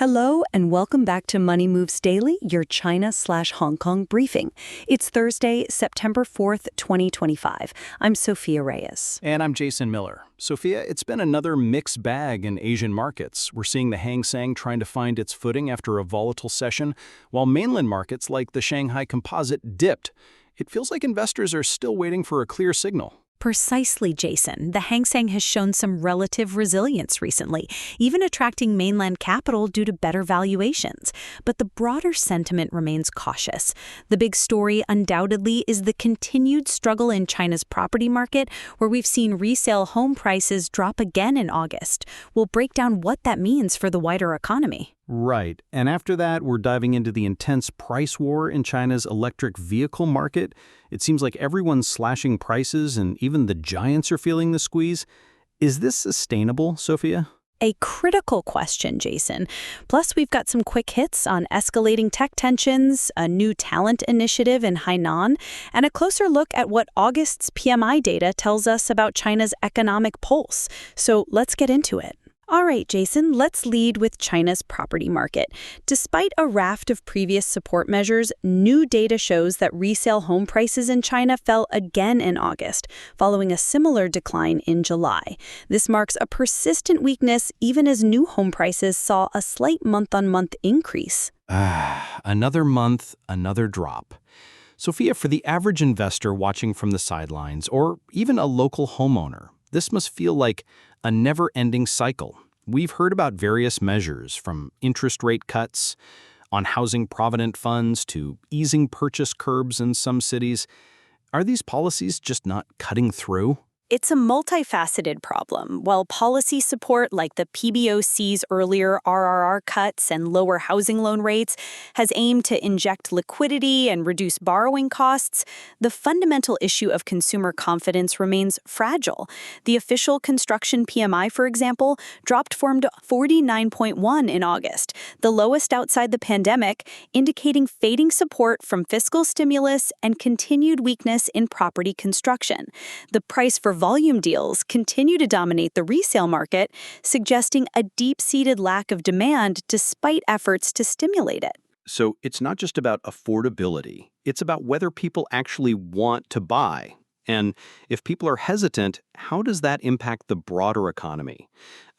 Hello and welcome back to Money Moves Daily, your China/Hong Kong briefing. It's Thursday, September 4th, 2025. I'm Sophia Reyes. And I'm Jason Miller. Sophia, it's been another mixed bag in Asian markets. We're seeing the Hang Seng trying to find its footing after a volatile session, while mainland markets like the Shanghai Composite dipped. It feels like investors are still waiting for a clear signal. Precisely, Jason. The Hang Seng has shown some relative resilience recently, even attracting mainland capital due to better valuations. But the broader sentiment remains cautious. The big story, undoubtedly, is the continued struggle in China's property market, where we've seen resale home prices drop again in August. We'll break down what that means for the wider economy. Right. And after that, we're diving into the intense price war in China's electric vehicle market. It seems like everyone's slashing prices and even the giants are feeling the squeeze. Is this sustainable, Sophia? A critical question, Jason. Plus, we've got some quick hits on escalating tech tensions, a new talent initiative in Hainan, and a closer look at what August's PMI data tells us about China's economic pulse. So let's get into it. All right, Jason, let's lead with China's property market. Despite a raft of previous support measures, new data shows that resale home prices in China fell again in August, following a similar decline in July. This marks a persistent weakness even as new home prices saw a slight month-on-month increase. Another month, another drop. Sophia, for the average investor watching from the sidelines, or even a local homeowner, this must feel like a never-ending cycle. We've heard about various measures, from interest rate cuts on housing provident funds to easing purchase curbs in some cities. Are these policies just not cutting through? It's a multifaceted problem. While policy support like the PBOC's earlier RRR cuts and lower housing loan rates has aimed to inject liquidity and reduce borrowing costs, the fundamental issue of consumer confidence remains fragile. The official construction PMI, for example, dropped from 49.1 in August, the lowest outside the pandemic, indicating fading support from fiscal stimulus and continued weakness in property construction. The price for volume deals continue to dominate the resale market, suggesting a deep-seated lack of demand despite efforts to stimulate it. So it's not just about affordability. It's about whether people actually want to buy. And if people are hesitant, how does that impact the broader economy?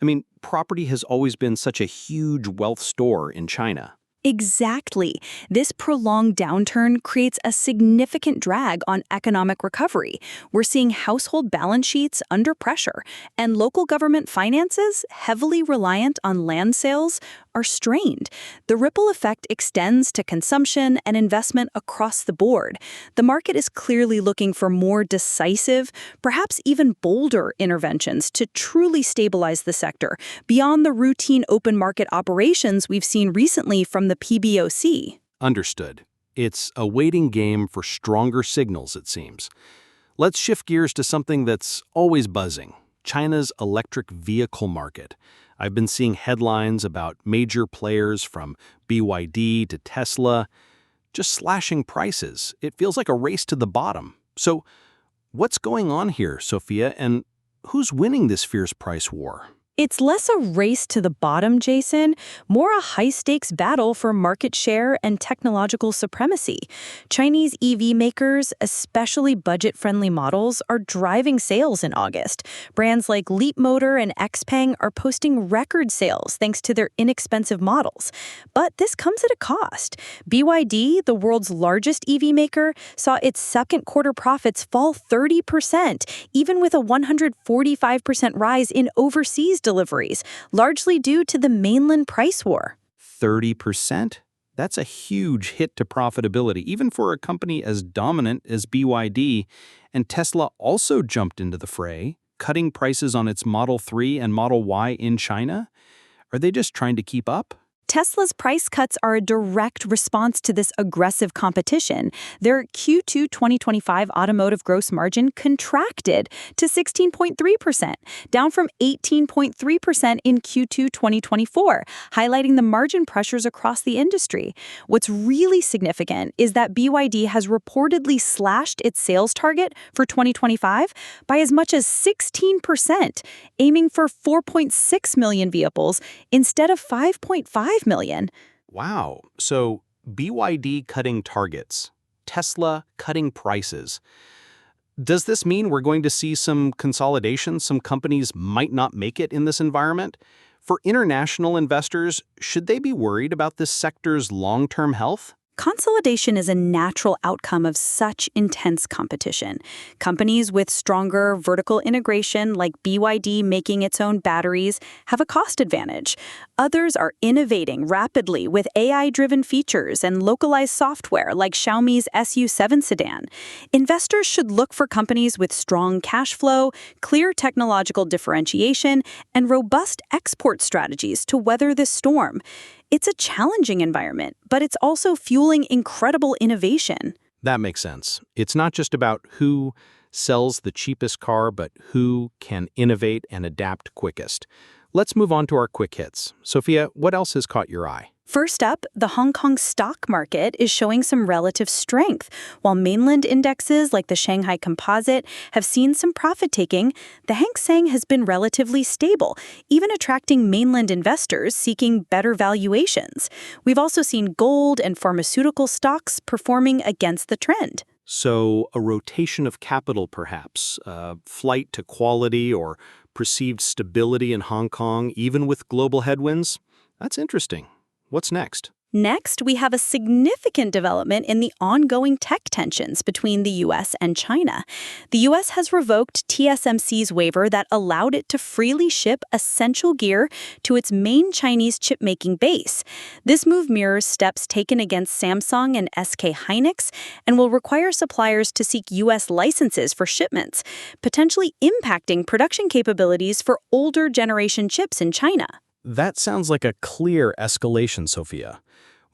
I mean, property has always been such a huge wealth store in China. Exactly. This prolonged downturn creates a significant drag on economic recovery. We're seeing household balance sheets under pressure, and local government finances, heavily reliant on land sales, are strained. The ripple effect extends to consumption and investment across the board. The market is clearly looking for more decisive, perhaps even bolder interventions to truly stabilize the sector, beyond the routine open market operations we've seen recently from the PBOC. Understood. It's a waiting game for stronger signals, it seems. Let's shift gears to something that's always buzzing: China's electric vehicle market. I've been seeing headlines about major players from BYD to Tesla just slashing prices. It feels like a race to the bottom. So what's going on here, Sophia, and who's winning this fierce price war? It's less a race to the bottom, Jason, more a high-stakes battle for market share and technological supremacy. Chinese EV makers, especially budget-friendly models, are driving sales in August. Brands like Leapmotor and XPeng are posting record sales thanks to their inexpensive models. But this comes at a cost. BYD, the world's largest EV maker, saw its second quarter profits fall 30%, even with a 145% rise in overseas deliveries, largely due to the mainland price war. 30%? That's a huge hit to profitability, even for a company as dominant as BYD. And Tesla also jumped into the fray, cutting prices on its Model 3 and Model Y in China. Are they just trying to keep up? Tesla's price cuts are a direct response to this aggressive competition. Their Q2 2025 automotive gross margin contracted to 16.3%, down from 18.3% in Q2 2024, highlighting the margin pressures across the industry. What's really significant is that BYD has reportedly slashed its sales target for 2025 by as much as 16%, aiming for 4.6 million vehicles instead of 5.5 million. Wow. So BYD cutting targets, Tesla cutting prices. Does this mean we're going to see some consolidation? Some companies might not make it in this environment? For international investors, should they be worried about this sector's long-term health? Consolidation is a natural outcome of such intense competition. Companies with stronger vertical integration, like BYD making its own batteries, have a cost advantage. Others are innovating rapidly with AI-driven features and localized software, like Xiaomi's SU7 sedan. Investors should look for companies with strong cash flow, clear technological differentiation, and robust export strategies to weather this storm. It's a challenging environment, but it's also fueling incredible innovation. That makes sense. It's not just about who sells the cheapest car, but who can innovate and adapt quickest. Let's move on to our quick hits. Sophia, what else has caught your eye? First up, the Hong Kong stock market is showing some relative strength. While mainland indexes like the Shanghai Composite have seen some profit-taking, the Hang Seng has been relatively stable, even attracting mainland investors seeking better valuations. We've also seen gold and pharmaceutical stocks performing against the trend. So a rotation of capital, perhaps, flight to quality or perceived stability in Hong Kong, even with global headwinds? That's interesting. What's next? Next, we have a significant development in the ongoing tech tensions between the U.S. and China. The U.S. has revoked TSMC's waiver that allowed it to freely ship essential gear to its main Chinese chip-making base. This move mirrors steps taken against Samsung and SK Hynix and will require suppliers to seek U.S. licenses for shipments, potentially impacting production capabilities for older generation chips in China. That sounds like a clear escalation, Sophia.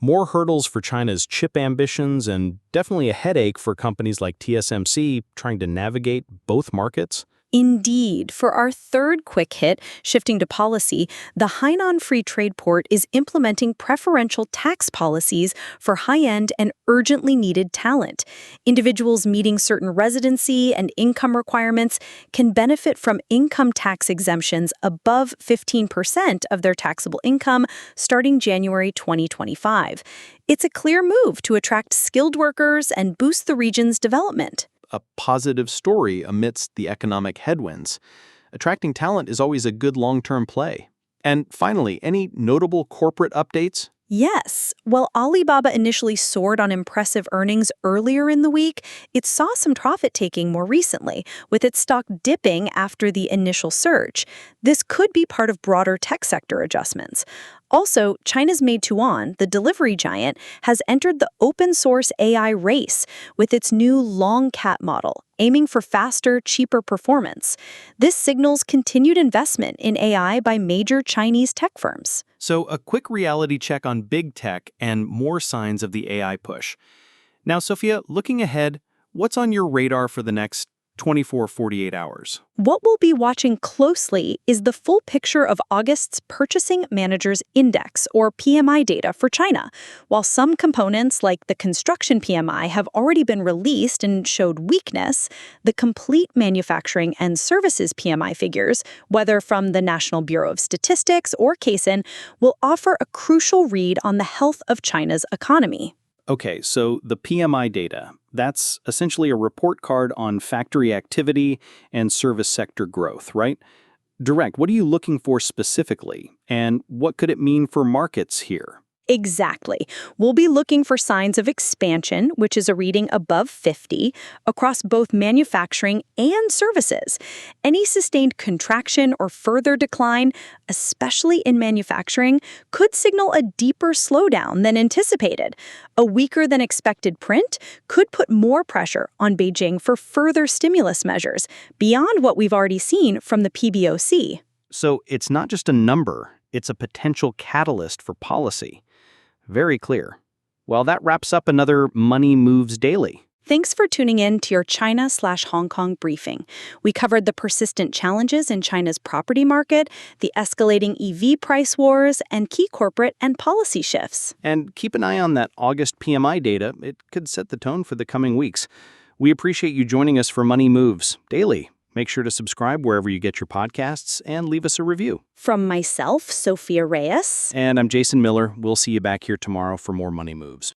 More hurdles for China's chip ambitions and definitely a headache for companies like TSMC trying to navigate both markets. Indeed. For our third quick hit, shifting to policy, the Hainan Free Trade Port is implementing preferential tax policies for high-end and urgently needed talent. Individuals meeting certain residency and income requirements can benefit from income tax exemptions above 15% of their taxable income starting January 2025. It's a clear move to attract skilled workers and boost the region's development. A positive story amidst the economic headwinds. Attracting talent is always a good long-term play. And finally, any notable corporate updates? Yes. While Alibaba initially soared on impressive earnings earlier in the week, it saw some profit-taking more recently, with its stock dipping after the initial surge. This could be part of broader tech sector adjustments. Also, China's Meituan, the delivery giant, has entered the open-source AI race with its new LongCat model, aiming for faster, cheaper performance. This signals continued investment in AI by major Chinese tech firms. So a quick reality check on big tech and more signs of the AI push. Now, Sophia, looking ahead, what's on your radar for the next 24-48 hours? What we'll be watching closely is the full picture of August's Purchasing Managers' Index, or PMI data for China. While some components, like the construction PMI, have already been released and showed weakness, the complete manufacturing and services PMI figures, whether from the National Bureau of Statistics or Caisen, will offer a crucial read on the health of China's economy. Okay, so the PMI data, that's essentially a report card on factory activity and service sector growth, right? Direct, what are you looking for specifically? And what could it mean for markets here? Exactly. We'll be looking for signs of expansion, which is a reading above 50, across both manufacturing and services. Any sustained contraction or further decline, especially in manufacturing, could signal a deeper slowdown than anticipated. A weaker than expected print could put more pressure on Beijing for further stimulus measures, beyond what we've already seen from the PBOC. So it's not just a number, it's a potential catalyst for policy. Very clear. Well, that wraps up another Money Moves Daily. Thanks for tuning in to your China/Hong Kong briefing. We covered the persistent challenges in China's property market, the escalating EV price wars, and key corporate and policy shifts. And keep an eye on that August PMI data. It could set the tone for the coming weeks. We appreciate you joining us for Money Moves Daily. Make sure to subscribe wherever you get your podcasts and leave us a review. From myself, Sophia Reyes. And I'm Jason Miller. We'll see you back here tomorrow for more Money Moves.